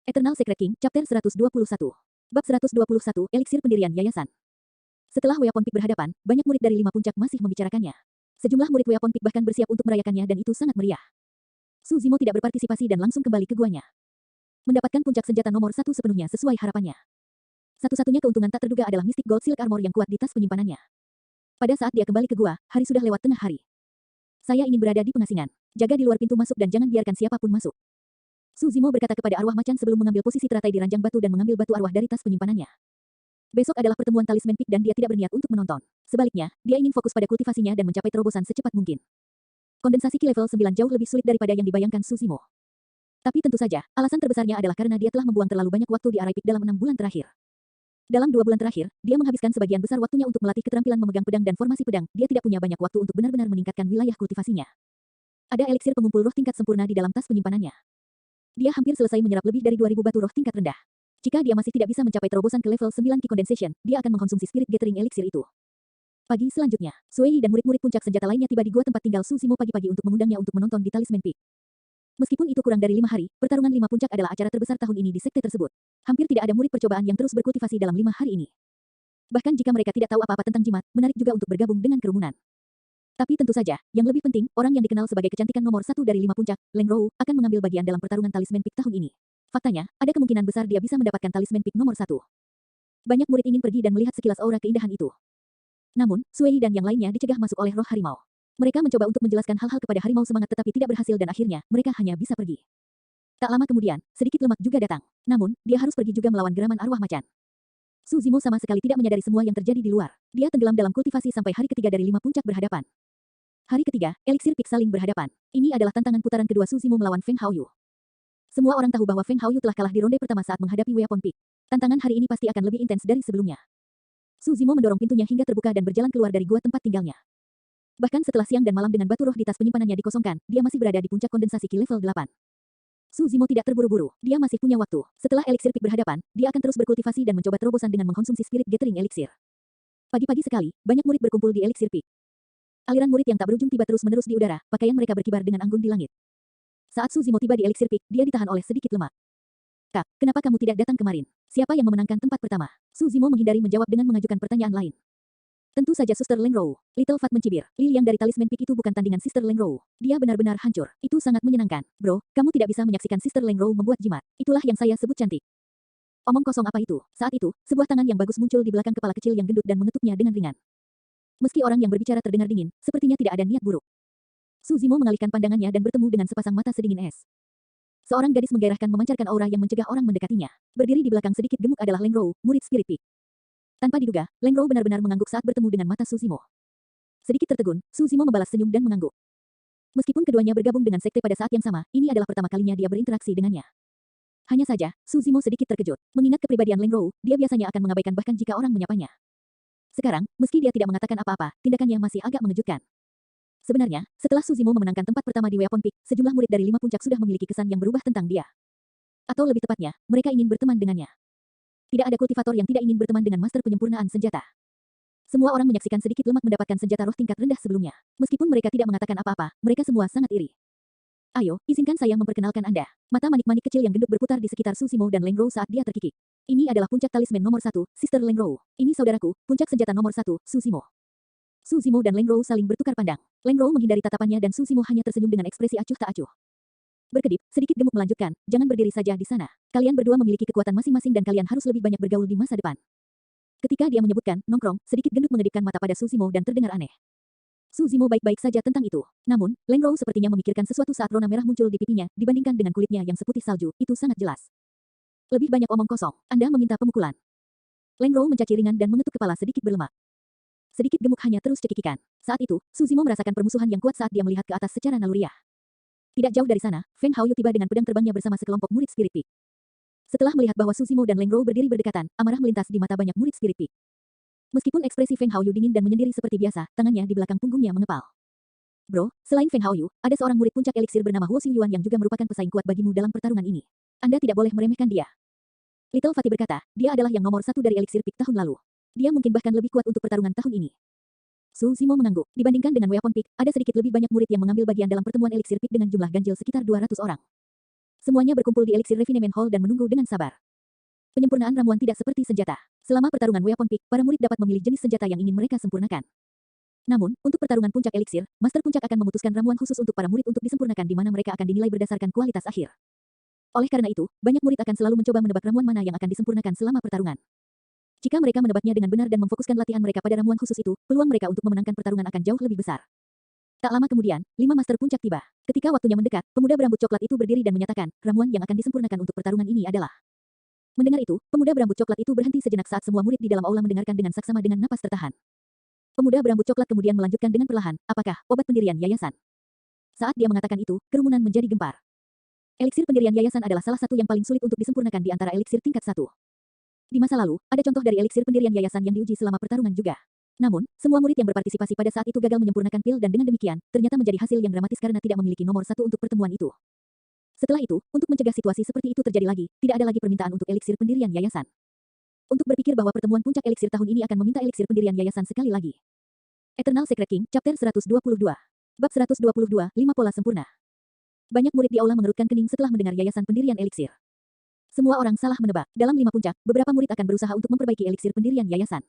Eternal Secret King, Chapter 121. Bab 121, Eliksir Pendirian Yayasan. Setelah Weapon Peak berhadapan, banyak murid dari 5 puncak masih membicarakannya. Sejumlah murid Weapon Peak bahkan bersiap untuk merayakannya dan itu sangat meriah. Su Zimo tidak berpartisipasi dan langsung kembali ke guanya. Mendapatkan puncak senjata nomor 1 sepenuhnya sesuai harapannya. Satu-satunya keuntungan tak terduga adalah Mystic Gold Silk Armor yang kuat di tas penyimpanannya. Pada saat dia kembali ke gua, hari sudah lewat tengah hari. Saya ingin berada di pengasingan. Jaga di luar pintu masuk dan jangan biarkan siapapun masuk. Su Zimo berkata kepada arwah macan sebelum mengambil posisi teratai di ranjang batu dan mengambil batu arwah dari tas penyimpanannya. Besok adalah pertemuan talisman Peak dan dia tidak berniat untuk menonton. Sebaliknya, dia ingin fokus pada kultivasinya dan mencapai terobosan secepat mungkin. Kondensasi Ki level 9 jauh lebih sulit daripada yang dibayangkan Su Zimo. Tapi tentu saja, alasan terbesarnya adalah karena dia telah membuang terlalu banyak waktu di Arai Peak dalam 6 bulan terakhir. Dalam 2 bulan terakhir, dia menghabiskan sebagian besar waktunya untuk melatih keterampilan memegang pedang dan formasi pedang. Dia tidak punya banyak waktu untuk benar-benar meningkatkan wilayah kultivasinya. Ada eliksir pengumpul roh tingkat sempurna di dalam tas penyimpanannya. Dia hampir selesai menyerap lebih dari 2000 batu roh tingkat rendah. Jika dia masih tidak bisa mencapai terobosan ke level 9 Ki Condensation, dia akan mengkonsumsi Spirit Gathering Elixir itu. Pagi selanjutnya, Suei dan murid-murid puncak senjata lainnya tiba di gua tempat tinggal Su Zimo pagi-pagi untuk mengundangnya untuk menonton di Talisman Peak. Meskipun itu kurang dari 5 hari, pertarungan 5 puncak adalah acara terbesar tahun ini di sekte tersebut. Hampir tidak ada murid percobaan yang terus berkultivasi dalam 5 hari ini. Bahkan jika mereka tidak tahu apa-apa tentang jimat, menarik juga untuk bergabung dengan kerumunan. Tapi tentu saja, yang lebih penting, orang yang dikenal sebagai kecantikan nomor 1 dari 5 puncak, Leng Rou, akan mengambil bagian dalam pertarungan Talisman Peak tahun ini. Faktanya, ada kemungkinan besar dia bisa mendapatkan Talisman Peak nomor 1. Banyak murid ingin pergi dan melihat sekilas aura keindahan itu. Namun, Suei dan yang lainnya dicegah masuk oleh roh harimau. Mereka mencoba untuk menjelaskan hal-hal kepada harimau semangat tetapi tidak berhasil dan akhirnya, mereka hanya bisa pergi. Tak lama kemudian, sedikit lemak juga datang. Namun, dia harus pergi juga melawan geraman arwah macan. Su Zimo sama sekali tidak menyadari semua yang terjadi di luar. Dia tenggelam dalam kultivasi sampai hari ketiga dari 5 puncak berhadapan. Hari ketiga, Eliksir Peak saling berhadapan. Ini adalah tantangan putaran kedua Su Zimo melawan Feng Haoyu. Semua orang tahu bahwa Feng Haoyu telah kalah di ronde pertama saat menghadapi Weapon Peak. Tantangan hari ini pasti akan lebih intens dari sebelumnya. Su Zimo mendorong pintunya hingga terbuka dan berjalan keluar dari gua tempat tinggalnya. Bahkan setelah siang dan malam dengan batu roh di tas penyimpanannya dikosongkan, dia masih berada di puncak kondensasi Ki level 8. Su Zimo tidak terburu-buru, dia masih punya waktu. Setelah Eliksir Peak berhadapan, dia akan terus berkultivasi dan mencoba terobosan dengan mengkonsumsi Spirit Gathering Elixir. Pagi-pagi sekali, banyak murid berkumpul di Eliksir Peak. Aliran murid yang tak berujung tiba terus-menerus di udara, pakaian mereka berkibar dengan anggun di langit. Saat Su Zimo tiba di Eliksir Peak, dia ditahan oleh sedikit lemak. Kak, kenapa kamu tidak datang kemarin? Siapa yang memenangkan tempat pertama? Su Zimo menghindari menjawab dengan mengajukan pertanyaan lain. Tentu saja Suster Leng Rou. Little Fat mencibir. Lili yang dari Talisman Peak itu bukan tandingan Sister Leng Rou. Dia benar-benar hancur. Itu sangat menyenangkan. Bro, kamu tidak bisa menyaksikan Sister Leng Rou membuat jimat. Itulah yang saya sebut cantik. Omong kosong apa itu? Saat itu, sebuah tangan yang bagus muncul di belakang kepala kecil yang gendut dan mengetuknya dengan ringan. Meski orang yang berbicara terdengar dingin, sepertinya tidak ada niat buruk. Su Zimo mengalihkan pandangannya dan bertemu dengan sepasang mata sedingin es. Seorang gadis menggairahkan memancarkan aura yang mencegah orang mendekatinya. Berdiri di belakang sedikit gemuk adalah Leng Rou, murid Spirit Peak. Tanpa diduga, Leng Rou benar-benar mengangguk saat bertemu dengan mata Su Zimo. Sedikit tertegun, Su Zimo membalas senyum dan mengangguk. Meskipun keduanya bergabung dengan sekte pada saat yang sama, ini adalah pertama kalinya dia berinteraksi dengannya. Hanya saja, Su Zimo sedikit terkejut. Mengingat kepribadian Leng Rou, dia biasanya akan mengabaikan bahkan jika orang menyapanya. Sekarang, meski dia tidak mengatakan apa-apa, tindakannya masih agak mengejutkan. Sebenarnya, setelah Su Zimo memenangkan tempat pertama di Weapon Peak, sejumlah murid dari 5 puncak sudah memiliki kesan yang berubah tentang dia. Atau lebih tepatnya, mereka ingin berteman dengannya. Tidak ada kultivator yang tidak ingin berteman dengan master penyempurnaan senjata. Semua orang menyaksikan sedikit lemak mendapatkan senjata roh tingkat rendah sebelumnya. Meskipun mereka tidak mengatakan apa-apa, mereka semua sangat iri. Ayo, izinkan saya memperkenalkan Anda. Mata manik-manik kecil yang gendut berputar di sekitar Su Zimo dan Leng Rou saat dia terkikik. Ini adalah puncak talisman nomor 1, Sister Leng Rou. Ini saudaraku, puncak senjata nomor 1, Su Zimo. Su Zimo dan Leng Rou saling bertukar pandang. Leng Rou menghindari tatapannya dan Su Zimo hanya tersenyum dengan ekspresi acuh tak acuh. Berkedip, sedikit gemuk melanjutkan, jangan berdiri saja di sana. Kalian berdua memiliki kekuatan masing-masing dan kalian harus lebih banyak bergaul di masa depan. Ketika dia menyebutkan, nongkrong, sedikit gendut mengedipkan mata pada Su Zimo dan terdengar aneh. Su Zimo baik-baik saja tentang itu. Namun, Leng Rou sepertinya memikirkan sesuatu saat rona merah muncul di pipinya, dibandingkan dengan kulitnya yang seputih salju, itu sangat jelas. Lebih banyak omong kosong, Anda meminta pemukulan. Leng Rou mencaci ringan dan mengetuk kepala sedikit berlemak. Sedikit gemuk hanya terus cekikikan. Saat itu, Su Zimo merasakan permusuhan yang kuat saat dia melihat ke atas secara naluriah. Tidak jauh dari sana, Feng Haoyu tiba dengan pedang terbangnya bersama sekelompok murid Spirit Peak. Setelah melihat bahwa Su Zimo dan Leng Rou berdiri berdekatan, amarah melintas di mata banyak murid Spirit Peak. Meskipun ekspresi Feng Haoyu dingin dan menyendiri seperti biasa, tangannya di belakang punggungnya mengepal. Bro, selain Feng Haoyu, ada seorang murid puncak eliksir bernama Huo Xiuyuan yang juga merupakan pesaing kuat bagimu dalam pertarungan ini. Anda tidak boleh meremehkan dia. Little Fatty berkata, dia adalah yang nomor 1 dari Eliksir Peak tahun lalu. Dia mungkin bahkan lebih kuat untuk pertarungan tahun ini. Su Zimo mengangguk. Dibandingkan dengan Weapon Peak, ada sedikit lebih banyak murid yang mengambil bagian dalam pertemuan Eliksir Peak dengan jumlah ganjil sekitar 200 orang. Semuanya berkumpul di Elixir Refinement Hall dan menunggu dengan sabar. Penyempurnaan ramuan tidak seperti senjata. Selama pertarungan Weapon Peak, para murid dapat memilih jenis senjata yang ingin mereka sempurnakan. Namun, untuk pertarungan puncak elixir, Master Puncak akan memutuskan ramuan khusus untuk para murid untuk disempurnakan di mana mereka akan dinilai berdasarkan kualitas akhir. Oleh karena itu, banyak murid akan selalu mencoba menebak ramuan mana yang akan disempurnakan selama pertarungan. Jika mereka menebaknya dengan benar dan memfokuskan latihan mereka pada ramuan khusus itu, peluang mereka untuk memenangkan pertarungan akan jauh lebih besar. Tak lama kemudian, 5 Master Puncak tiba. Ketika waktunya mendekat, pemuda berambut coklat itu berdiri dan menyatakan, ramuan yang akan disempurnakan untuk pertarungan ini adalah. Mendengar itu, pemuda berambut coklat itu berhenti sejenak saat semua murid di dalam aula mendengarkan dengan saksama dengan napas tertahan. Pemuda berambut coklat kemudian melanjutkan dengan perlahan, apakah obat pendirian yayasan? Saat dia mengatakan itu, kerumunan menjadi gempar. Eliksir pendirian yayasan adalah salah satu yang paling sulit untuk disempurnakan di antara eliksir tingkat 1. Di masa lalu, ada contoh dari eliksir pendirian yayasan yang diuji selama pertarungan juga. Namun, semua murid yang berpartisipasi pada saat itu gagal menyempurnakan pil dan dengan demikian, ternyata menjadi hasil yang dramatis karena tidak memiliki nomor 1 untuk pertemuan itu. Setelah itu, untuk mencegah situasi seperti itu terjadi lagi, tidak ada lagi permintaan untuk eliksir pendirian yayasan. Untuk berpikir bahwa pertemuan puncak eliksir tahun ini akan meminta eliksir pendirian yayasan sekali lagi. Eternal Secret King, Chapter 122. Bab 122, 5 Pola Sempurna. Banyak murid di aula mengerutkan kening setelah mendengar yayasan pendirian eliksir. Semua orang salah menebak. Dalam 5 puncak, beberapa murid akan berusaha untuk memperbaiki eliksir pendirian yayasan.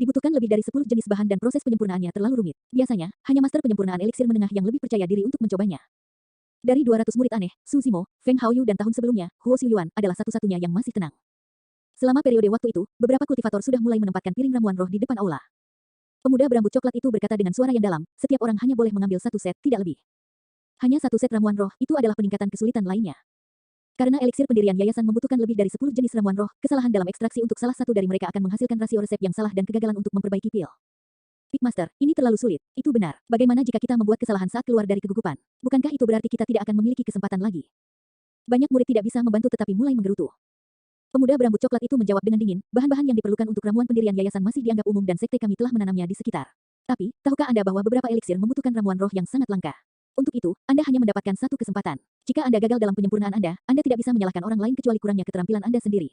Dibutuhkan lebih dari 10 jenis bahan dan proses penyempurnaannya terlalu rumit. Biasanya, hanya master penyempurnaan eliksir menengah yang lebih percaya diri untuk mencobanya. Dari 200 murid aneh, Su Zimo, Feng Haoyu dan tahun sebelumnya, Huo Xiuyuan adalah satu-satunya yang masih tenang. Selama periode waktu itu, beberapa kultivator sudah mulai menempatkan piring ramuan roh di depan aula. Pemuda berambut coklat itu berkata dengan suara yang dalam, setiap orang hanya boleh mengambil satu set, tidak lebih. Hanya satu set ramuan roh, itu adalah peningkatan kesulitan lainnya. Karena eliksir pendirian yayasan membutuhkan lebih dari 10 jenis ramuan roh, kesalahan dalam ekstraksi untuk salah satu dari mereka akan menghasilkan rasio resep yang salah dan kegagalan untuk memperbaiki pil. Pitmaster, ini terlalu sulit. Itu benar. Bagaimana jika kita membuat kesalahan saat keluar dari kegugupan? Bukankah itu berarti kita tidak akan memiliki kesempatan lagi? Banyak murid tidak bisa membantu tetapi mulai menggerutu. Pemuda berambut coklat itu menjawab dengan dingin, bahan-bahan yang diperlukan untuk ramuan pendirian yayasan masih dianggap umum dan sekte kami telah menanamnya di sekitar. Tapi, tahukah Anda bahwa beberapa eliksir membutuhkan ramuan roh yang sangat langka? Untuk itu, Anda hanya mendapatkan satu kesempatan. Jika Anda gagal dalam penyempurnaan Anda tidak bisa menyalahkan orang lain kecuali kurangnya keterampilan Anda sendiri.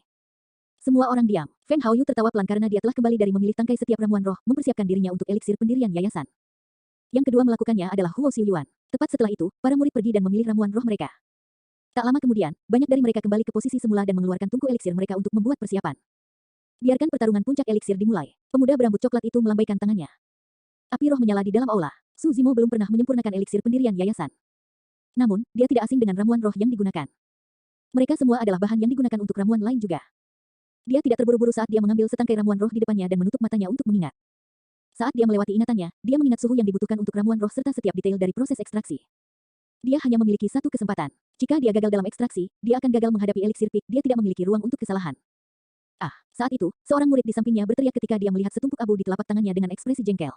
Semua orang diam. Feng Haoyu tertawa pelan karena dia telah kembali dari memilih tangkai setiap ramuan roh, mempersiapkan dirinya untuk eliksir pendirian yayasan. Yang kedua melakukannya adalah Huo Xiuyuan. Tepat setelah itu, para murid pergi dan memilih ramuan roh mereka. Tak lama kemudian, banyak dari mereka kembali ke posisi semula dan mengeluarkan tungku eliksir mereka untuk membuat persiapan. Biarkan pertarungan puncak eliksir dimulai. Pemuda berambut coklat itu melambaikan tangannya. Api roh menyala di dalam aula. Su Zimo belum pernah menyempurnakan eliksir pendirian yayasan. Namun, dia tidak asing dengan ramuan roh yang digunakan. Mereka semua adalah bahan yang digunakan untuk ramuan lain juga. Dia tidak terburu-buru saat dia mengambil setangkai ramuan roh di depannya dan menutup matanya untuk mengingat. Saat dia melewati ingatannya, dia mengingat suhu yang dibutuhkan untuk ramuan roh serta setiap detail dari proses ekstraksi. Dia hanya memiliki satu kesempatan. Jika dia gagal dalam ekstraksi, dia akan gagal menghadapi eliksir peak. Dia tidak memiliki ruang untuk kesalahan. Saat itu, seorang murid di sampingnya berteriak ketika dia melihat setumpuk abu di telapak tangannya dengan ekspresi jengkel.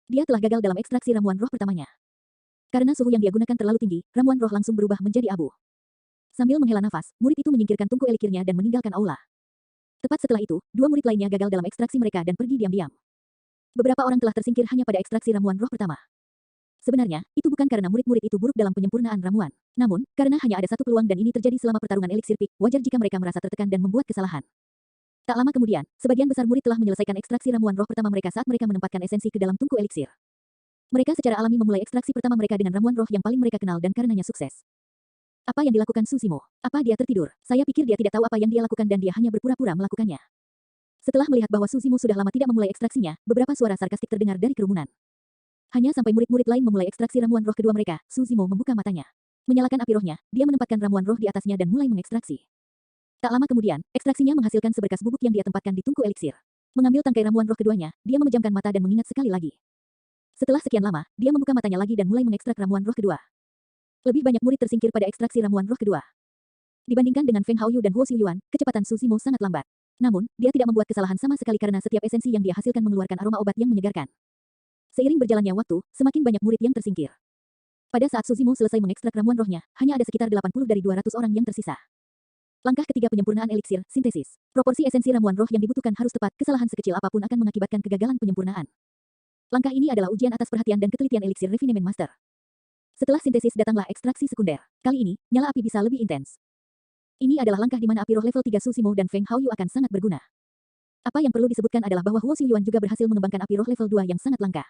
Dia telah gagal dalam ekstraksi ramuan roh pertamanya. Karena suhu yang dia gunakan terlalu tinggi, ramuan roh langsung berubah menjadi abu. Sambil menghela nafas, murid itu menyingkirkan tungku elikirnya dan meninggalkan aula. Tepat setelah itu, dua murid lainnya gagal dalam ekstraksi mereka dan pergi diam-diam. Beberapa orang telah tersingkir hanya pada ekstraksi ramuan roh pertama. Sebenarnya, itu bukan karena murid-murid itu buruk dalam penyempurnaan ramuan. Namun, karena hanya ada satu peluang dan ini terjadi selama pertarungan eliksir peak, wajar jika mereka merasa tertekan dan membuat kesalahan. Tak lama kemudian, sebagian besar murid telah menyelesaikan ekstraksi ramuan roh pertama mereka saat mereka menempatkan esensi ke dalam tungku eliksir. Mereka secara alami memulai ekstraksi pertama mereka dengan ramuan roh yang paling mereka kenal dan karenanya sukses. Apa yang dilakukan Su Zimo? Apa dia tertidur? Saya pikir dia tidak tahu apa yang dia lakukan dan dia hanya berpura-pura melakukannya. Setelah melihat bahwa Su Zimo sudah lama tidak memulai ekstraksinya, beberapa suara sarkastik terdengar dari kerumunan. Hanya sampai murid-murid lain memulai ekstraksi ramuan roh kedua mereka, Su Zimo membuka matanya. Menyalakan api rohnya, dia menempatkan ramuan roh di atasnya dan mulai mengekstraksi. Tak lama kemudian, ekstraksinya menghasilkan seberkas bubuk yang dia tempatkan di tungku eliksir. Mengambil tangkai ramuan roh keduanya, dia memejamkan mata dan mengingat sekali lagi. Setelah sekian lama, dia membuka matanya lagi dan mulai mengekstrak ramuan roh kedua. Lebih banyak murid tersingkir pada ekstraksi ramuan roh kedua. Dibandingkan dengan Feng Haoyu dan Huo Xiuyuan, kecepatan Su Zimo sangat lambat. Namun, dia tidak membuat kesalahan sama sekali karena setiap esensi yang dia hasilkan mengeluarkan aroma obat yang menyegarkan. Seiring berjalannya waktu, semakin banyak murid yang tersingkir. Pada saat Su Zimo selesai mengekstrak ramuan rohnya, hanya ada sekitar 80 dari 200 orang yang tersisa. Langkah ketiga penyempurnaan eliksir, sintesis. Proporsi esensi ramuan roh yang dibutuhkan harus tepat, kesalahan sekecil apapun akan mengakibatkan kegagalan penyempurnaan. Langkah ini adalah ujian atas perhatian dan ketelitian eliksir Refinement Master. Setelah sintesis datanglah ekstraksi sekunder. Kali ini, nyala api bisa lebih intens. Ini adalah langkah di mana api roh level 3 Su Zimo dan Feng Haoyu akan sangat berguna. Apa yang perlu disebutkan adalah bahwa Huo Xiuyuan juga berhasil mengembangkan api roh level 2 yang sangat langka.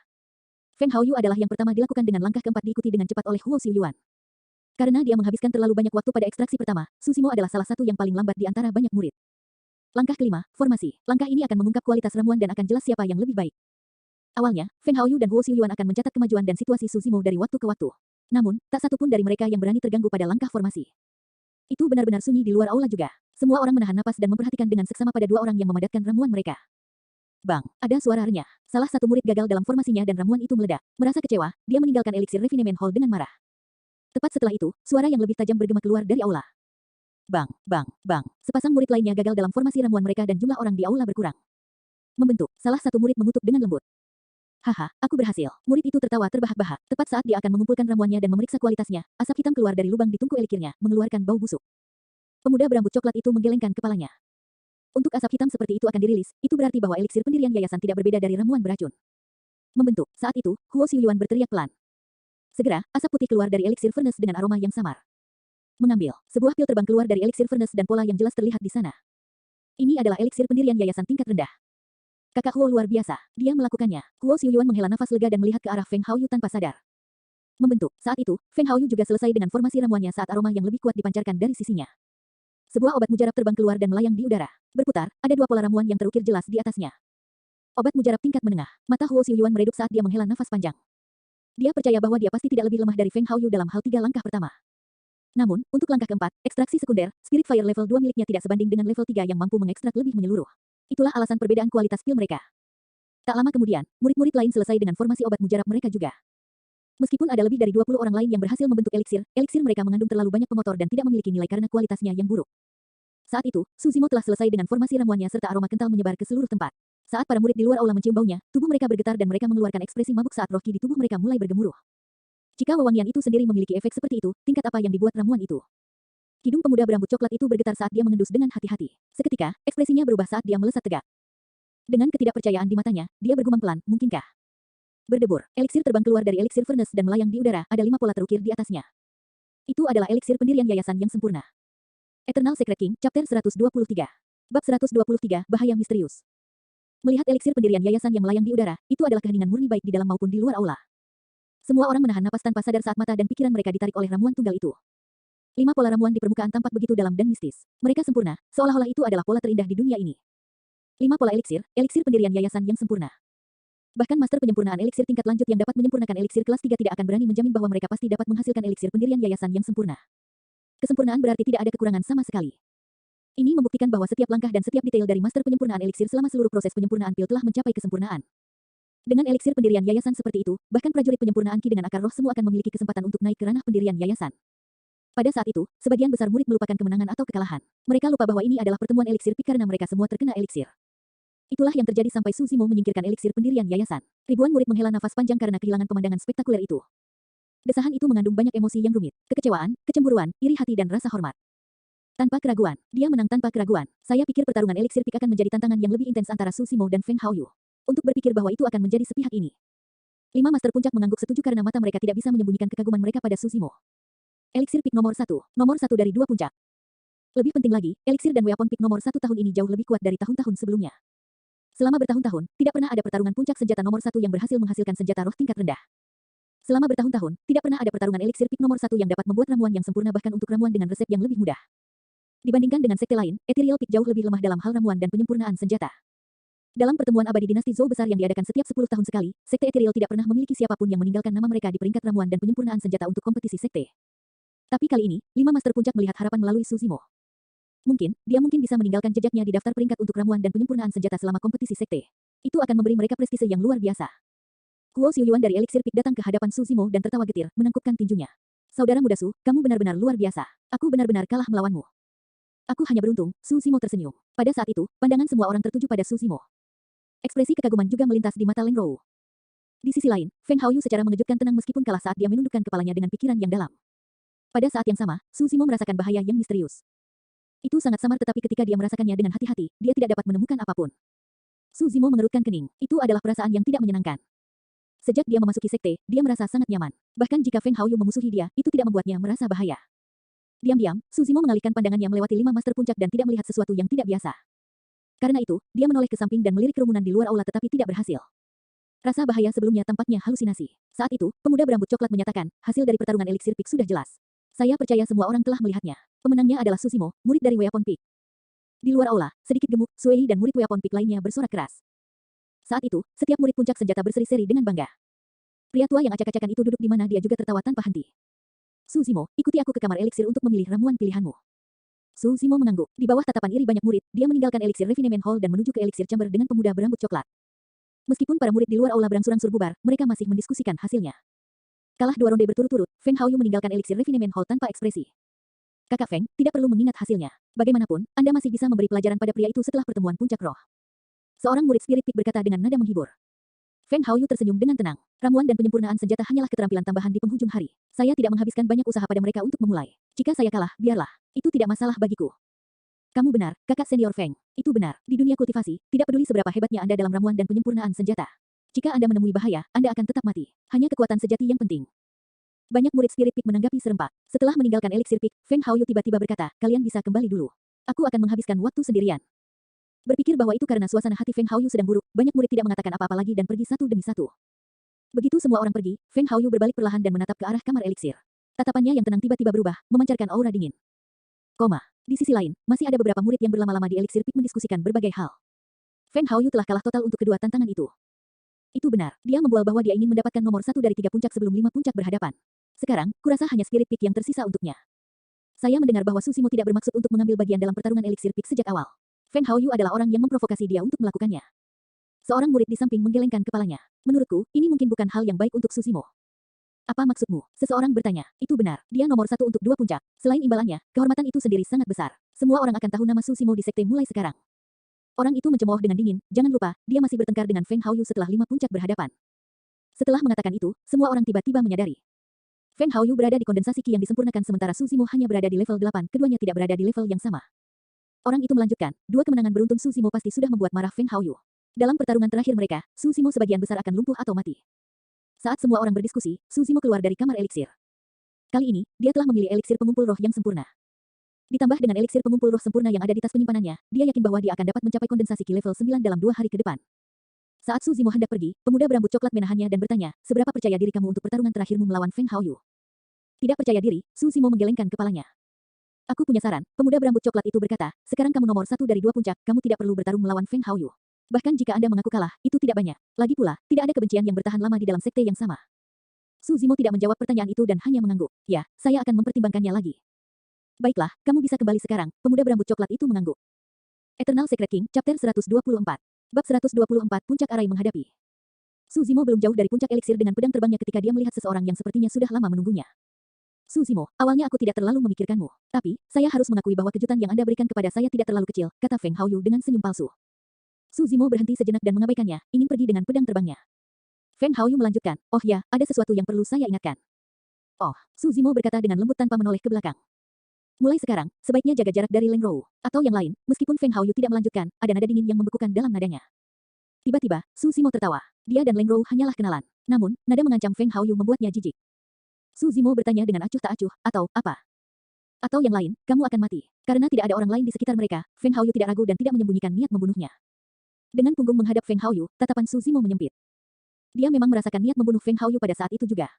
Feng Haoyu adalah yang pertama dilakukan dengan langkah keempat diikuti dengan cepat oleh Huo Xiuyuan. Karena dia menghabiskan terlalu banyak waktu pada ekstraksi pertama, Susimo adalah salah satu yang paling lambat di antara banyak murid. Langkah kelima, formasi. Langkah ini akan mengungkap kualitas ramuan dan akan jelas siapa yang lebih baik. Awalnya, Feng Haoyu dan Huo Xiuyuan akan mencatat kemajuan dan situasi Susimo dari waktu ke waktu. Namun, tak satu pun dari mereka yang berani terganggu pada langkah formasi. Itu benar-benar sunyi di luar aula juga. Semua orang menahan napas dan memperhatikan dengan seksama pada dua orang yang memadatkan ramuan mereka. Bang, ada suara renyah. Salah satu murid gagal dalam formasinya dan ramuan itu meledak. Merasa kecewa, dia meninggalkan eliksir refinement hall dengan marah. Tepat setelah itu, suara yang lebih tajam bergema keluar dari aula. Bang, bang, bang. Sepasang murid lainnya gagal dalam formasi ramuan mereka dan jumlah orang di aula berkurang. Membentuk, salah satu murid mengutuk dengan lembut. Haha, aku berhasil. Murid itu tertawa terbahak-bahak. Tepat saat dia akan mengumpulkan ramuannya dan memeriksa kualitasnya, asap hitam keluar dari lubang di tungku elikirnya, mengeluarkan bau busuk. Pemuda berambut coklat itu menggelengkan kepalanya. Untuk asap hitam seperti itu akan dirilis, itu berarti bahwa eliksir pendirian yayasan tidak berbeda dari ramuan beracun. Membentuk, saat itu, Huo Xiuyuan berteriak pelan. Segera, asap putih keluar dari eliksir furnace dengan aroma yang samar. Mengambil, sebuah pil terbang keluar dari eliksir furnace dan pola yang jelas terlihat di sana. Ini adalah eliksir pendirian yayasan tingkat rendah. Kakak Huo luar biasa. Dia melakukannya. Huo Xiuyuan menghela nafas lega dan melihat ke arah Feng Haoyu tanpa sadar. Membentuk. Saat itu, Feng Haoyu juga selesai dengan formasi ramuannya saat aroma yang lebih kuat dipancarkan dari sisinya. Sebuah obat mujarab terbang keluar dan melayang di udara. Berputar, ada dua pola ramuan yang terukir jelas di atasnya. Obat mujarab tingkat menengah. Mata Huo Xiuyuan meredup saat dia menghela nafas panjang. Dia percaya bahwa dia pasti tidak lebih lemah dari Feng Haoyu dalam hal 3 langkah pertama. Namun, untuk langkah keempat, ekstraksi sekunder, Spirit Fire level 2 miliknya tidak sebanding dengan level 3 yang mampu mengekstrak lebih menyeluruh. Itulah alasan perbedaan kualitas pil mereka. Tak lama kemudian, murid-murid lain selesai dengan formasi obat mujarab mereka juga. Meskipun ada lebih dari 20 orang lain yang berhasil membentuk eliksir, eliksir mereka mengandung terlalu banyak pengotor dan tidak memiliki nilai karena kualitasnya yang buruk. Saat itu, Susimo telah selesai dengan formasi ramuannya serta aroma kental menyebar ke seluruh tempat. Saat para murid di luar aula mencium baunya, tubuh mereka bergetar dan mereka mengeluarkan ekspresi mabuk saat roh ki di tubuh mereka mulai bergemuruh. Jika wewangian itu sendiri memiliki efek seperti itu, tingkat apa yang dibuat ramuan itu? Hidung pemuda berambut coklat itu bergetar saat dia mengendus dengan hati-hati. Seketika, ekspresinya berubah saat dia melesat tegak. Dengan ketidakpercayaan di matanya, dia bergumam pelan, mungkinkah? Berdebur, eliksir terbang keluar dari eliksir furnace dan melayang di udara, ada 5 pola terukir di atasnya. Itu adalah eliksir pendirian yayasan yang sempurna. Eternal Secret King, Chapter 123. Bab 123, Bahaya Misterius. Melihat eliksir pendirian yayasan yang melayang di udara, itu adalah keheningan murni baik di dalam maupun di luar aula. Semua orang menahan napas tanpa sadar saat mata dan pikiran mereka ditarik oleh ramuan tunggal itu. 5 pola ramuan di permukaan tampak begitu dalam dan mistis. Mereka sempurna, seolah-olah itu adalah pola terindah di dunia ini. 5 pola eliksir pendirian yayasan yang sempurna. Bahkan master penyempurnaan eliksir tingkat lanjut yang dapat menyempurnakan eliksir kelas 3 tidak akan berani menjamin bahwa mereka pasti dapat menghasilkan eliksir pendirian yayasan yang sempurna. Kesempurnaan berarti tidak ada kekurangan sama sekali. Ini membuktikan bahwa setiap langkah dan setiap detail dari master penyempurnaan eliksir selama seluruh proses penyempurnaan pil telah mencapai kesempurnaan. Dengan eliksir pendirian yayasan seperti itu, bahkan prajurit penyempurnaan ki dengan akar roh semua akan memiliki kesempatan untuk naik ke ranah pendirian yayasan. Pada saat itu, sebagian besar murid melupakan kemenangan atau kekalahan. Mereka lupa bahwa ini adalah pertemuan eliksir pi karena mereka semua terkena eliksir. Itulah yang terjadi sampai Susimo menyingkirkan eliksir pendirian yayasan. Ribuan murid menghela nafas panjang karena kehilangan pemandangan spektakuler itu. Desahan itu mengandung banyak emosi yang rumit, kekecewaan, kecemburuan, iri hati dan rasa hormat. Tanpa keraguan, dia menang tanpa keraguan. Saya pikir pertarungan eliksir pik akan menjadi tantangan yang lebih intens antara Susimo dan Feng Haoyu. Untuk berpikir bahwa itu akan menjadi sepihak ini. 5 master puncak mengangguk setuju karena mata mereka tidak bisa menyembunyikan kekaguman mereka pada Susimo. Eliksir pik nomor 1 dari 2 puncak. Lebih penting lagi, eliksir dan weapon pik nomor 1 tahun ini jauh lebih kuat dari tahun-tahun sebelumnya. Selama bertahun-tahun, tidak pernah ada pertarungan puncak senjata nomor 1 yang berhasil menghasilkan senjata roh tingkat rendah. Selama bertahun-tahun, tidak pernah ada pertarungan eliksir pik nomor 1 yang dapat membuat ramuan yang sempurna bahkan untuk ramuan dengan resep yang lebih mudah. Dibandingkan dengan sekte lain, Ethereal Peak jauh lebih lemah dalam hal ramuan dan penyempurnaan senjata. Dalam pertemuan abadi dinasti Zhou besar yang diadakan setiap 10 tahun sekali, sekte Ethereal tidak pernah memiliki siapapun yang meninggalkan nama mereka di peringkat ramuan dan penyempurnaan senjata untuk kompetisi sekte. Tapi kali ini, 5 master puncak melihat harapan melalui Susimo. Dia mungkin bisa meninggalkan jejaknya di daftar peringkat untuk ramuan dan penyempurnaan senjata selama kompetisi sekte. Itu akan memberi mereka prestise yang luar biasa. Huo Xiuyuan dari eliksir pik datang ke hadapan Susimo dan tertawa getir, menangkupkan tinjunya. Saudara muda Su, kamu benar-benar luar biasa. Aku benar-benar kalah melawanmu. Aku hanya beruntung, Susimo tersenyum. Pada saat itu, pandangan semua orang tertuju pada Susimo. Ekspresi kekaguman juga melintas di mata Leng Rou. Di sisi lain, Feng Haoyu secara mengejutkan tenang meskipun kalah saat dia menundukkan kepalanya dengan pikiran yang dalam. Pada saat yang sama, Susimo merasakan bahaya yang misterius. Itu sangat samar tetapi ketika dia merasakannya dengan hati-hati, dia tidak dapat menemukan apapun. Susimo mengerutkan kening. Itu adalah perasaan yang tidak menyenangkan. Sejak dia memasuki sekte, dia merasa sangat nyaman. Bahkan jika Feng Haoyu memusuhi dia, itu tidak membuatnya merasa bahaya. Diam-diam, Susimo mengalihkan pandangannya melewati 5 master puncak dan tidak melihat sesuatu yang tidak biasa. Karena itu, dia menoleh ke samping dan melirik kerumunan di luar aula tetapi tidak berhasil. Rasa bahaya sebelumnya tampaknya halusinasi. Saat itu, pemuda berambut coklat menyatakan, hasil dari pertarungan eliksir pik sudah jelas. Saya percaya semua orang telah melihatnya. Pemenangnya adalah Susimo, murid dari Weapon Peak. Di luar aula, sedikit gemuk, Suei dan murid Weapon Peak lainnya bersorak keras. Saat itu, setiap murid puncak senjata berseri-seri dengan bangga. Pria tua yang acak-acakan itu duduk di mana dia juga tertawa tanpa henti. Susimo, ikuti aku ke kamar eliksir untuk memilih ramuan pilihanmu. Susimo mengangguk. Di bawah tatapan iri banyak murid, dia meninggalkan eliksir refinement hall dan menuju ke eliksir chamber dengan pemuda berambut coklat. Meskipun para murid di luar aula berangsur-angsur bubar, mereka masih mendiskusikan hasilnya. Kalah 2 ronde berturut-turut, Feng Haoyu meninggalkan eliksir refinement hall tanpa ekspresi. Kakak Feng, tidak perlu mengingat hasilnya. Bagaimanapun, Anda masih bisa memberi pelajaran pada pria itu setelah pertemuan puncak roh. Seorang murid Spirit Peak berkata dengan nada menghibur. Feng Haoyu tersenyum dengan tenang. Ramuan dan penyempurnaan senjata hanyalah keterampilan tambahan di penghujung hari. Saya tidak menghabiskan banyak usaha pada mereka untuk memulai. Jika saya kalah, biarlah. Itu tidak masalah bagiku. Kamu benar, kakak senior Feng. Itu benar. Di dunia kultivasi, tidak peduli seberapa hebatnya Anda dalam ramuan dan penyempurnaan senjata. Jika Anda menemui bahaya, Anda akan tetap mati. Hanya kekuatan sejati yang penting. Banyak murid Spirit Peak menanggapi serempak. Setelah meninggalkan eliksir Peak, Feng Haoyu tiba-tiba berkata, kalian bisa kembali dulu. Aku akan menghabiskan waktu sendirian. Berpikir bahwa itu karena suasana hati Feng Haoyu sedang buruk, banyak murid tidak mengatakan apa-apa lagi dan pergi satu demi satu. Begitu semua orang pergi, Feng Haoyu berbalik perlahan dan menatap ke arah kamar eliksir. Tatapannya yang tenang tiba-tiba berubah, memancarkan aura dingin. Di sisi lain, masih ada beberapa murid yang berlama-lama di eliksir Peak mendiskusikan berbagai hal. Feng Haoyu telah kalah total untuk kedua tantangan itu. Itu benar, dia membual bahwa dia ingin mendapatkan nomor 1 dari 3 puncak sebelum 5 puncak berhadapan. Sekarang, kurasa hanya Spirit Peak yang tersisa untuknya. Saya mendengar bahwa Susimo tidak bermaksud untuk mengambil bagian dalam pertarungan eliksir Peak sejak awal. Feng Haoyu adalah orang yang memprovokasi dia untuk melakukannya. Seorang murid di samping menggelengkan kepalanya. Menurutku, ini mungkin bukan hal yang baik untuk Susimo. Apa maksudmu? Seseorang bertanya. Itu benar, dia nomor 1 untuk 2 puncak. Selain imbalannya, kehormatan itu sendiri sangat besar. Semua orang akan tahu nama Susimo di sekte mulai sekarang. Orang itu mencemooh dengan dingin, jangan lupa, dia masih bertengkar dengan Feng Haoyu setelah 5 puncak berhadapan. Setelah mengatakan itu, semua orang tiba-tiba menyadari. Feng Haoyu berada di kondensasi Qi yang disempurnakan sementara Susimo hanya berada di level 8, keduanya tidak berada di level yang sama. Orang itu melanjutkan, 2 kemenangan beruntun Susimo pasti sudah membuat marah Feng Haoyu. Dalam pertarungan terakhir mereka, Susimo sebagian besar akan lumpuh atau mati. Saat semua orang berdiskusi, Susimo keluar dari kamar eliksir. Kali ini, dia telah memilih eliksir pengumpul roh yang sempurna. Ditambah dengan eliksir pengumpul roh sempurna yang ada di tas penyimpanannya, dia yakin bahwa dia akan dapat mencapai kondensasi Qi level 9 dalam 2 hari ke depan. Saat Susimo hendak pergi, pemuda berambut coklat menahannya dan bertanya, seberapa percaya diri kamu untuk pertarungan terakhirmu melawan Feng Haoyu? Tidak percaya diri, Susimo menggelengkan kepalanya. Aku punya saran, pemuda berambut coklat itu berkata, sekarang kamu nomor 1 dari 2 puncak, kamu tidak perlu bertarung melawan Feng Haoyu. Bahkan jika Anda mengaku kalah, itu tidak banyak. Lagi pula, tidak ada kebencian yang bertahan lama di dalam sekte yang sama. Susimo tidak menjawab pertanyaan itu dan hanya mengangguk. Ya, saya akan mempertimbangkannya lagi. Baiklah, kamu bisa kembali sekarang, pemuda berambut coklat itu mengangguk. Eternal Secret King, Chapter 124. Bab 124 Puncak Arai menghadapi. Susimo belum jauh dari puncak eliksir dengan pedang terbangnya ketika dia melihat seseorang yang sepertinya sudah lama menunggunya. Susimo, awalnya aku tidak terlalu memikirkanmu. Tapi, saya harus mengakui bahwa kejutan yang Anda berikan kepada saya tidak terlalu kecil, kata Feng Haoyu dengan senyum palsu. Susimo berhenti sejenak dan mengabaikannya, ingin pergi dengan pedang terbangnya. Feng Haoyu melanjutkan, oh ya, ada sesuatu yang perlu saya ingatkan. Oh, Susimo berkata dengan lembut tanpa menoleh ke belakang. Mulai sekarang, sebaiknya jaga jarak dari Leng Rou. Atau yang lain, meskipun Feng Haoyu tidak melanjutkan, ada nada dingin yang membekukan dalam nadanya. Tiba-tiba, Susimo tertawa. Dia dan Leng Rou hanyalah kenalan. Namun, nada mengancam Feng Haoyu membuatnya jijik. Susimo bertanya dengan acuh tak acuh, atau apa? Atau yang lain, kamu akan mati. Karena tidak ada orang lain di sekitar mereka, Feng Haoyu tidak ragu dan tidak menyembunyikan niat membunuhnya. Dengan punggung menghadap Feng Haoyu, tatapan Susimo menyempit. Dia memang merasakan niat membunuh Feng Haoyu pada saat itu juga.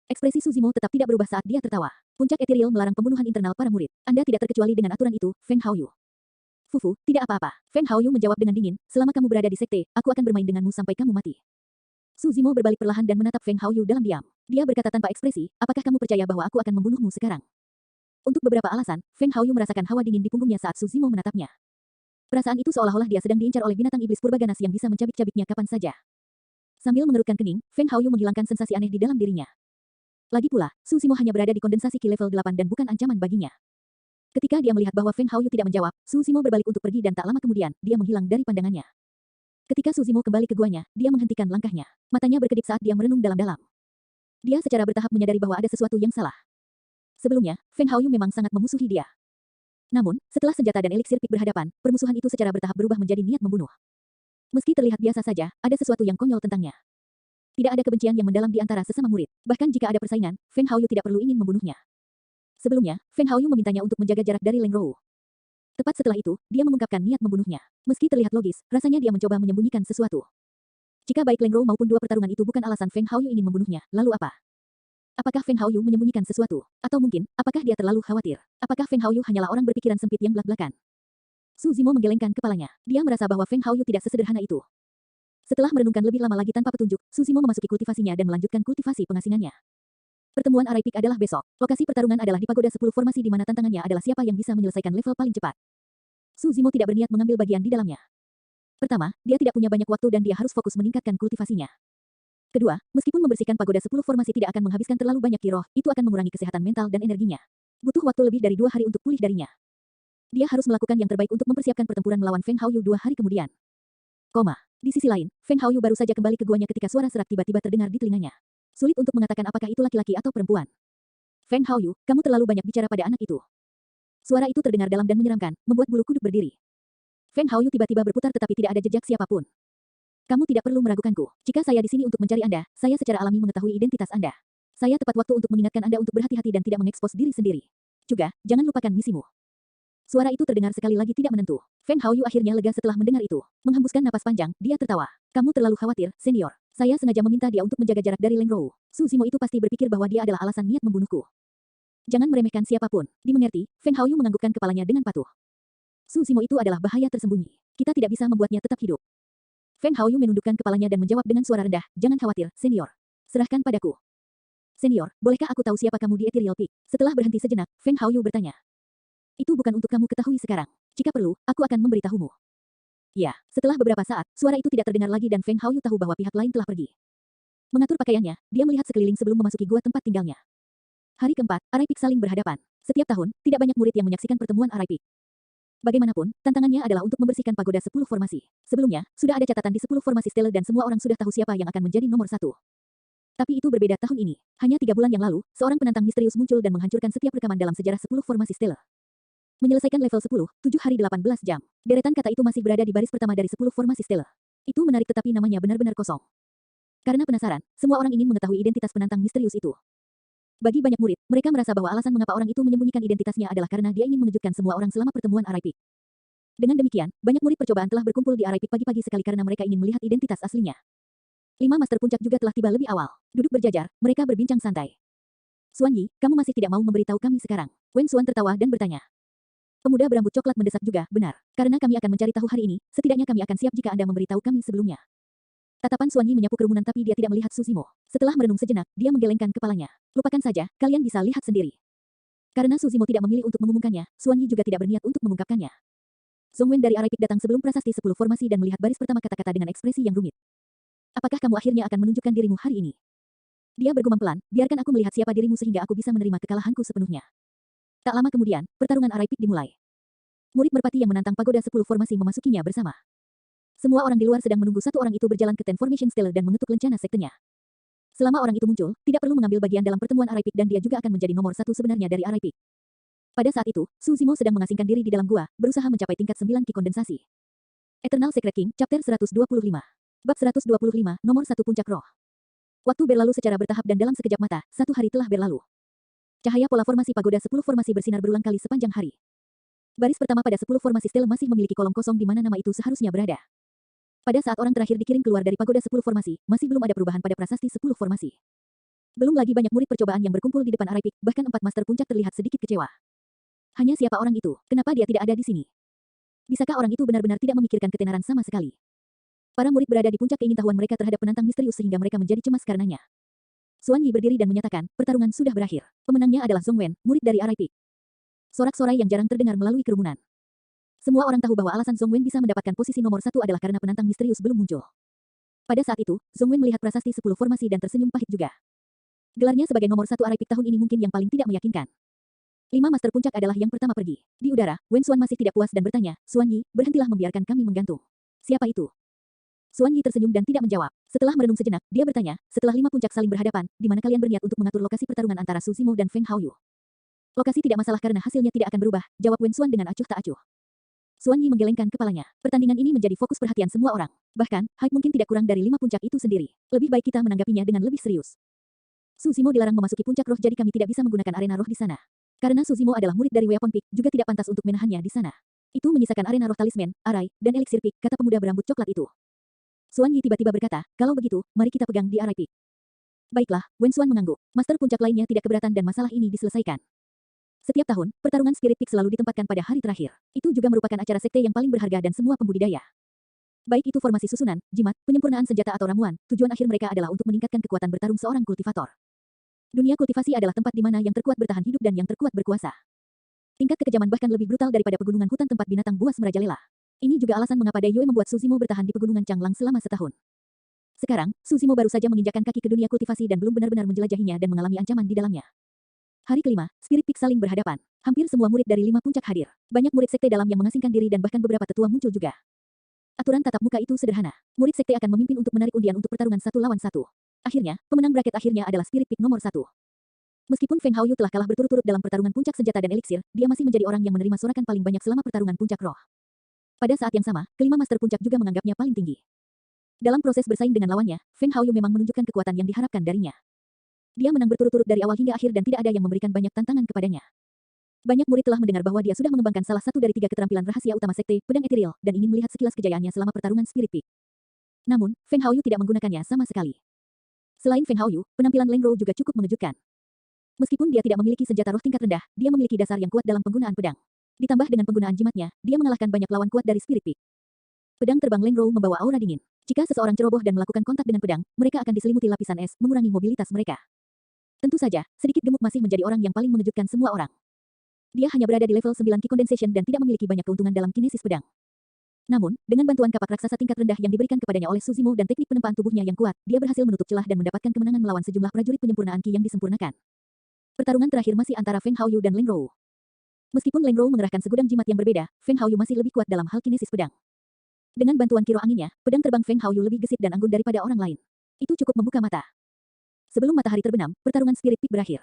Ekspresi Susimo tetap tidak berubah saat dia tertawa. Puncak ethereal melarang pembunuhan internal para murid. Anda tidak terkecuali dengan aturan itu, Feng Haoyu. Fufu, tidak apa-apa. Feng Haoyu menjawab dengan dingin, selama kamu berada di sekte, aku akan bermain denganmu sampai kamu mati. Susimo berbalik perlahan dan menatap Feng Haoyu dalam diam. Dia berkata tanpa ekspresi, apakah kamu percaya bahwa aku akan membunuhmu sekarang? Untuk beberapa alasan, Feng Haoyu merasakan hawa dingin di punggungnya saat Susimo menatapnya. Perasaan itu seolah-olah dia sedang diincar oleh binatang iblis purba ganas yang bisa mencabik-cabiknya kapan saja. Sambil mengerutkan kening, Feng Haoyu menghilangkan sensasi aneh di dalam dirinya. Lagi pula, Susimo hanya berada di kondensasi Qi level 8 dan bukan ancaman baginya. Ketika dia melihat bahwa Feng Haoyu tidak menjawab, Susimo berbalik untuk pergi dan tak lama kemudian, dia menghilang dari pandangannya. Ketika Susimo kembali ke guanya, dia menghentikan langkahnya. Matanya berkedip saat dia merenung dalam-dalam. Dia secara bertahap menyadari bahwa ada sesuatu yang salah. Sebelumnya, Feng Haoyu memang sangat memusuhi dia. Namun, setelah senjata dan eliksir Peak berhadapan, permusuhan itu secara bertahap berubah menjadi niat membunuh. Meski terlihat biasa saja, ada sesuatu yang konyol tentangnya. Tidak ada kebencian yang mendalam di antara sesama murid. Bahkan jika ada persaingan, Feng Haoyu tidak perlu ingin membunuhnya. Sebelumnya, Feng Haoyu memintanya untuk menjaga jarak dari Leng Rou. Tepat setelah itu, dia mengungkapkan niat membunuhnya. Meski terlihat logis, rasanya dia mencoba menyembunyikan sesuatu. Jika baik Leng Rou maupun 2 pertarungan itu bukan alasan Feng Haoyu ingin membunuhnya, lalu apa? Apakah Feng Haoyu menyembunyikan sesuatu? Atau mungkin, apakah dia terlalu khawatir? Apakah Feng Haoyu hanyalah orang berpikiran sempit yang blak-blakan? Su Zimo menggelengkan kepalanya. Dia merasa bahwa Feng Haoyu tidak sesederhana itu. Setelah merenungkan lebih lama lagi tanpa petunjuk, Su Zimo memasuki kultivasinya dan melanjutkan kultivasi pengasingannya. Pertemuan Arai Peak adalah besok. Lokasi pertarungan adalah di Pagoda 10 Formasi di mana tantangannya adalah siapa yang bisa menyelesaikan level paling cepat. Su Zimo tidak berniat mengambil bagian di dalamnya. Pertama, dia tidak punya banyak waktu dan dia harus fokus meningkatkan kultivasinya. Kedua, meskipun membersihkan Pagoda 10 Formasi tidak akan menghabiskan terlalu banyak ki roh, itu akan mengurangi kesehatan mental dan energinya. Butuh waktu lebih dari 2 hari untuk pulih darinya. Dia harus melakukan yang terbaik untuk mempersiapkan pertempuran melawan Feng Haoyu 2 hari kemudian. Di sisi lain, Feng Haoyu baru saja kembali ke guanya ketika suara serak tiba-tiba terdengar di telinganya. Sulit untuk mengatakan apakah itu laki-laki atau perempuan. Feng Haoyu, kamu terlalu banyak bicara pada anak itu. Suara itu terdengar dalam dan menyeramkan, membuat bulu kuduk berdiri. Feng Haoyu tiba-tiba berputar tetapi tidak ada jejak siapapun. Kamu tidak perlu meragukanku. Jika saya di sini untuk mencari Anda, saya secara alami mengetahui identitas Anda. Saya tepat waktu untuk mengingatkan Anda untuk berhati-hati dan tidak mengekspos diri sendiri. Juga, jangan lupakan misimu. Suara itu terdengar sekali lagi tidak menentu. Feng Haoyu akhirnya lega setelah mendengar itu. Menghembuskan napas panjang, dia tertawa. Kamu terlalu khawatir, senior. Saya sengaja meminta dia untuk menjaga jarak dari Leng Rou. Su Zimo itu pasti berpikir bahwa dia adalah alasan niat membunuhku. Jangan meremehkan siapapun. Dimengerti, Feng Haoyu menganggukkan kepalanya dengan patuh. Su Zimo itu adalah bahaya tersembunyi. Kita tidak bisa membuatnya tetap hidup. Feng Haoyu menundukkan kepalanya dan menjawab dengan suara rendah, jangan khawatir, senior. Serahkan padaku. Senior, bolehkah aku tahu siapa kamu di Ethereal Peak? Setelah berhenti sejenak, Feng Haoyu bertanya. Itu bukan untuk kamu ketahui sekarang. Jika perlu, aku akan memberitahumu. Ya, setelah beberapa saat, suara itu tidak terdengar lagi dan Feng Haoyu tahu bahwa pihak lain telah pergi. Mengatur pakaiannya, dia melihat sekeliling sebelum memasuki gua tempat tinggalnya. Hari keempat, Arai Peak saling berhadapan. Setiap tahun, tidak banyak murid yang menyaksikan pertemuan Arai Peak. Bagaimanapun, tantangannya adalah untuk membersihkan Pagoda 10 Formasi. Sebelumnya, sudah ada catatan di 10 Formasi Stele dan semua orang sudah tahu siapa yang akan menjadi nomor 1. Tapi itu berbeda tahun ini. Hanya 3 bulan yang lalu, seorang penantang misterius muncul dan menghancurkan setiap rekaman dalam sejarah 10 Formasi Stele. Menyelesaikan level 10, 7 hari 18 jam. Deretan kata itu masih berada di baris pertama dari 10 Formasi Stele. Itu menarik tetapi namanya benar-benar kosong. Karena penasaran, semua orang ingin mengetahui identitas penantang misterius itu. Bagi banyak murid, mereka merasa bahwa alasan mengapa orang itu menyembunyikan identitasnya adalah karena dia ingin mengejutkan semua orang selama pertemuan Arai Peak. Dengan demikian, banyak murid percobaan telah berkumpul di Arai Peak pagi-pagi sekali karena mereka ingin melihat identitas aslinya. 5 master puncak juga telah tiba lebih awal. Duduk berjajar, mereka berbincang santai. Xuan Yi, kamu masih tidak mau memberitahu kami sekarang. Wen Xuan tertawa dan bertanya. Pemuda berambut coklat mendesak juga, benar. Karena kami akan mencari tahu hari ini, setidaknya kami akan siap jika Anda memberitahu kami sebelumnya. Tatapan Xuan Yi menyapu kerumunan tapi dia tidak melihat Su Zimo. Setelah merenung sejenak, dia menggelengkan kepalanya. Lupakan saja, kalian bisa lihat sendiri. Karena Su Zimo tidak memilih untuk mengumumkannya, Xuan Yi juga tidak berniat untuk mengungkapkannya. Zhong Wen dari Arai Peak datang sebelum prasasti 10 formasi dan melihat baris pertama kata-kata dengan ekspresi yang rumit. Apakah kamu akhirnya akan menunjukkan dirimu hari ini? Dia bergumam pelan, biarkan aku melihat siapa dirimu sehingga aku bisa menerima kekalahanku sepenuhnya. Tak lama kemudian, pertarungan Arai Peak dimulai. Murid merpati yang menantang Pagoda 10 formasi memasukinya bersama. Semua orang di luar sedang menunggu satu orang itu berjalan ke Ten Formation Stele dan mengetuk lencana sektenya. Selama orang itu muncul, tidak perlu mengambil bagian dalam pertemuan Arai Peak dan dia juga akan menjadi nomor 1 sebenarnya dari Arai Peak. Pada saat itu, Su Zimo sedang mengasingkan diri di dalam gua, berusaha mencapai tingkat 9 ki kondensasi. Eternal Secret King, Chapter 125. Bab 125, nomor 1 puncak roh. Waktu berlalu secara bertahap dan dalam sekejap mata, 1 hari telah berlalu. Cahaya pola formasi Pagoda 10 formasi bersinar berulang kali sepanjang hari. Baris pertama pada 10 formasi Stele masih memiliki kolom kosong di mana nama itu seharusnya berada. Pada saat orang terakhir dikirim keluar dari Pagoda 10 formasi, masih belum ada perubahan pada prasasti 10 formasi. Belum lagi banyak murid percobaan yang berkumpul di depan Arai Peak, bahkan 4 master puncak terlihat sedikit kecewa. Hanya siapa orang itu? Kenapa dia tidak ada di sini? Bisakah orang itu benar-benar tidak memikirkan ketenaran sama sekali? Para murid berada di puncak keingintahuan mereka terhadap penantang misterius sehingga mereka menjadi cemas karenanya. Xuan Yi berdiri dan menyatakan, pertarungan sudah berakhir. Pemenangnya adalah Zhong Wen, murid dari Arai Peak. Sorak-sorai yang jarang terdengar melalui kerumunan. Semua orang tahu bahwa alasan Zhong Wen bisa mendapatkan posisi nomor 1 adalah karena penantang misterius belum muncul. Pada saat itu, Zhong Wen melihat prasasti 10 formasi dan tersenyum pahit juga. Gelarnya sebagai nomor 1 Arai Peak tahun ini mungkin yang paling tidak meyakinkan. 5 master puncak adalah yang pertama pergi. Di udara, Wen Xuan masih tidak puas dan bertanya, Xuan Yi, berhentilah membiarkan kami menggantung. Siapa itu? Xuan Yi tersenyum dan tidak menjawab. Setelah merenung sejenak, dia bertanya, setelah 5 puncak saling berhadapan, di mana kalian berniat untuk mengatur lokasi pertarungan antara Su Zimo dan Feng Haoyu? Lokasi tidak masalah karena hasilnya tidak akan berubah, jawab Wen Xuan dengan acuh tak acuh. Xuan Yi menggelengkan kepalanya. Pertandingan ini menjadi fokus perhatian semua orang. Bahkan, hype mungkin tidak kurang dari 5 puncak itu sendiri. Lebih baik kita menanggapinya dengan lebih serius. Su Zimo dilarang memasuki puncak roh jadi kami tidak bisa menggunakan arena roh di sana. Karena Su Zimo adalah murid dari Weapon Peak, juga tidak pantas untuk menahannya di sana. Itu menyisakan arena roh talisman, Arai, dan Elixir Peak, kata pemuda berambut coklat itu. Xuan Yi tiba-tiba berkata, kalau begitu, mari kita pegang di Arai Peak. Baiklah, Wen Xuan mengangguk. Master puncak lainnya tidak keberatan dan masalah ini diselesaikan. Setiap tahun, pertarungan Spirit Peak selalu ditempatkan pada hari terakhir. Itu juga merupakan acara sekte yang paling berharga dan semua pembudidaya. Baik itu formasi susunan, jimat, penyempurnaan senjata atau ramuan, tujuan akhir mereka adalah untuk meningkatkan kekuatan bertarung seorang kultivator. Dunia kultivasi adalah tempat di mana yang terkuat bertahan hidup dan yang terkuat berkuasa. Tingkat kekejaman bahkan lebih brutal daripada pegunungan hutan tempat binatang buas merajalela. Ini juga alasan mengapa Daiyue membuat Suzimo bertahan di pegunungan Changlang selama setahun. Sekarang, Suzimo baru saja menginjakkan kaki ke dunia kultivasi dan belum benar-benar menjelajahinya dan mengalami ancaman di dalamnya. Hari kelima, Spirit Peak saling berhadapan. Hampir semua murid dari 5 puncak hadir. Banyak murid sekte dalam yang mengasingkan diri dan bahkan beberapa tetua muncul juga. Aturan tatap muka itu sederhana. Murid sekte akan memimpin untuk menarik undian untuk pertarungan 1 lawan 1. Akhirnya, pemenang bracket akhirnya adalah Spirit Peak nomor 1. Meskipun Feng Haoyu telah kalah berturut-turut dalam pertarungan puncak senjata dan eliksir, dia masih menjadi orang yang menerima sorakan paling banyak selama pertarungan puncak roh. Pada saat yang sama, kelima master puncak juga menganggapnya paling tinggi. Dalam proses bersaing dengan lawannya, Feng Haoyu memang menunjukkan kekuatan yang diharapkan darinya. Dia menang berturut-turut dari awal hingga akhir dan tidak ada yang memberikan banyak tantangan kepadanya. Banyak murid telah mendengar bahwa dia sudah mengembangkan salah satu dari 3 keterampilan rahasia utama sekte, pedang etiril, dan ingin melihat sekilas kejayaannya selama pertarungan Spirit Peak. Namun, Feng Haoyu tidak menggunakannya sama sekali. Selain Feng Haoyu, penampilan Leng Rou juga cukup mengejutkan. Meskipun dia tidak memiliki senjata roh tingkat rendah, dia memiliki dasar yang kuat dalam penggunaan pedang. Ditambah dengan penggunaan jimatnya, dia mengalahkan banyak lawan kuat dari Spirit Peak. Pedang terbang Leng Rou membawa aura dingin. Jika seseorang ceroboh dan melakukan kontak dengan pedang, mereka akan diselimuti lapisan es, mengurangi mobilitas mereka. Tentu saja, sedikit gemuk masih menjadi orang yang paling mengejutkan semua orang. Dia hanya berada di level 9 Ki Condensation dan tidak memiliki banyak keuntungan dalam kinesis pedang. Namun, dengan bantuan kapak raksasa tingkat rendah yang diberikan kepadanya oleh Suzimo dan teknik penempaan tubuhnya yang kuat, dia berhasil menutup celah dan mendapatkan kemenangan melawan sejumlah prajurit penyempurnaan Ki yang disempurnakan. Pertarungan terakhir masih antara Feng Haoyu dan Leng Rou. Meskipun Leng Rou mengerahkan segudang jimat yang berbeda, Feng Haoyu masih lebih kuat dalam hal kinesis pedang. Dengan bantuan kiroh anginnya, pedang terbang Feng Haoyu lebih gesit dan anggun daripada orang lain. Itu cukup membuka mata. Sebelum matahari terbenam, pertarungan Spirit Peak berakhir.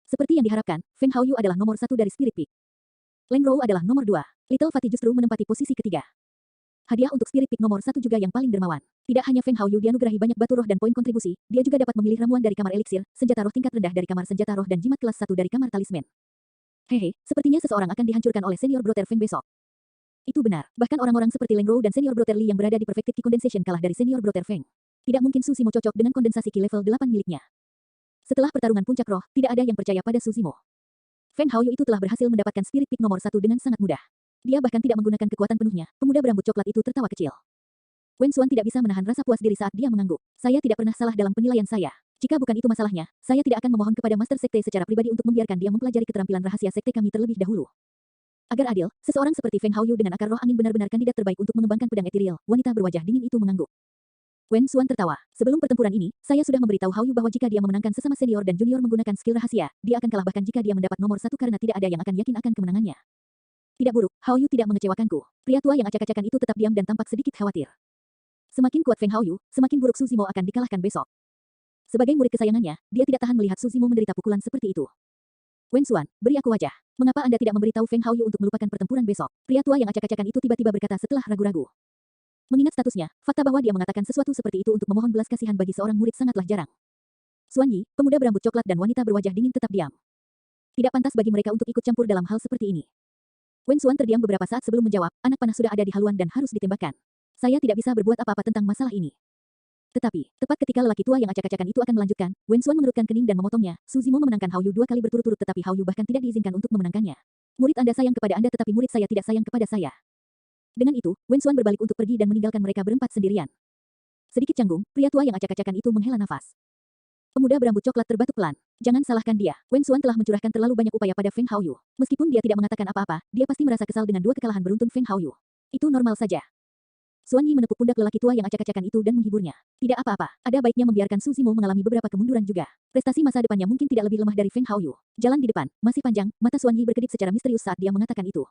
Seperti yang diharapkan, Feng Haoyu adalah nomor 1 dari Spirit Peak. Leng Rou adalah nomor 2. Little Fatty justru menempati posisi ketiga. Hadiah untuk Spirit Peak nomor 1 juga yang paling dermawan. Tidak hanya Feng Haoyu dianugerahi banyak batu roh dan poin kontribusi, dia juga dapat memilih ramuan dari kamar eliksir, senjata roh tingkat rendah dari kamar senjata roh dan jimat kelas 1 dari kamar talisman. Hehe, sepertinya seseorang akan dihancurkan oleh senior brother Feng besok. Itu benar, bahkan orang-orang seperti Leng Rou dan senior brother Li yang berada di Perfected Ki Condensation kalah dari senior brother Feng. Tidak mungkin Suzimo cocok dengan kondensasi Ki level 8 miliknya. Setelah pertarungan puncak roh, tidak ada yang percaya pada Suzimo. Feng Haoyu itu telah berhasil mendapatkan Spirit Peak nomor 1 dengan sangat mudah. Dia bahkan tidak menggunakan kekuatan penuhnya. Pemuda berambut coklat itu tertawa kecil. Wen Xuan tidak bisa menahan rasa puas diri saat dia mengangguk. Saya tidak pernah salah dalam penilaian saya. Jika bukan itu masalahnya, saya tidak akan memohon kepada Master Sekte secara pribadi untuk membiarkan dia mempelajari keterampilan rahasia sekte kami terlebih dahulu. Agar adil, seseorang seperti Feng Haoyu dengan akar roh angin benar-benar kandidat terbaik untuk mengembangkan pedang etiril. Wanita berwajah dingin itu mengangguk. Wen Xuan tertawa. Sebelum pertempuran ini, saya sudah memberitahu Haoyu bahwa jika dia memenangkan sesama senior dan junior menggunakan skill rahasia, dia akan kalah bahkan jika dia mendapat nomor 1 karena tidak ada yang akan yakin akan kemenangannya. Tidak buruk, Haoyu tidak mengecewakanku. Pria tua yang acak-acakan itu tetap diam dan tampak sedikit khawatir. Semakin kuat Feng Haoyu, semakin buruk Suzimo akan dikalahkan besok. Sebagai murid kesayangannya, dia tidak tahan melihat Suzimo menderita pukulan seperti itu. Wen Xuan, beri aku wajah. Mengapa Anda tidak memberitahu Feng Haoyu untuk melupakan pertempuran besok? Pria tua yang acak-acakan itu tiba-tiba berkata setelah ragu-ragu. Mengingat statusnya, fakta bahwa dia mengatakan sesuatu seperti itu untuk memohon belas kasihan bagi seorang murid sangatlah jarang. Xuan Yi, pemuda berambut coklat dan wanita berwajah dingin tetap diam. Tidak pantas bagi mereka untuk ikut campur dalam hal seperti ini. Wen Xuan terdiam beberapa saat sebelum menjawab, anak panah sudah ada di haluan dan harus ditembakkan. Saya tidak bisa berbuat apa-apa tentang masalah ini. Tetapi, tepat ketika lelaki tua yang acak-acakan itu akan melanjutkan, Wen Xuan mengerutkan kening dan memotongnya. Suzimo memenangkan Haoyu 2 kali berturut-turut tetapi Haoyu bahkan tidak diizinkan untuk memenangkannya. Murid Anda sayang kepada Anda tetapi murid saya tidak sayang kepada saya. Dengan itu, Wen Xuan berbalik untuk pergi dan meninggalkan mereka berempat sendirian. Sedikit canggung, pria tua yang acak-acakan itu menghela nafas. Pemuda berambut coklat terbatuk pelan. Jangan salahkan dia. Wen Xuan telah mencurahkan terlalu banyak upaya pada Feng Haoyu. Meskipun dia tidak mengatakan apa-apa, dia pasti merasa kesal dengan 2 kekalahan beruntun Feng Haoyu. Itu normal saja. Xuan Yi menepuk pundak lelaki tua yang acak-acakan itu dan menghiburnya. Tidak apa-apa, ada baiknya membiarkan Suzimo mengalami beberapa kemunduran juga. Prestasi masa depannya mungkin tidak lebih lemah dari Feng Haoyu. Jalan di depan, masih panjang, mata Xuan Yi berkedip secara misterius saat dia mengatakan itu.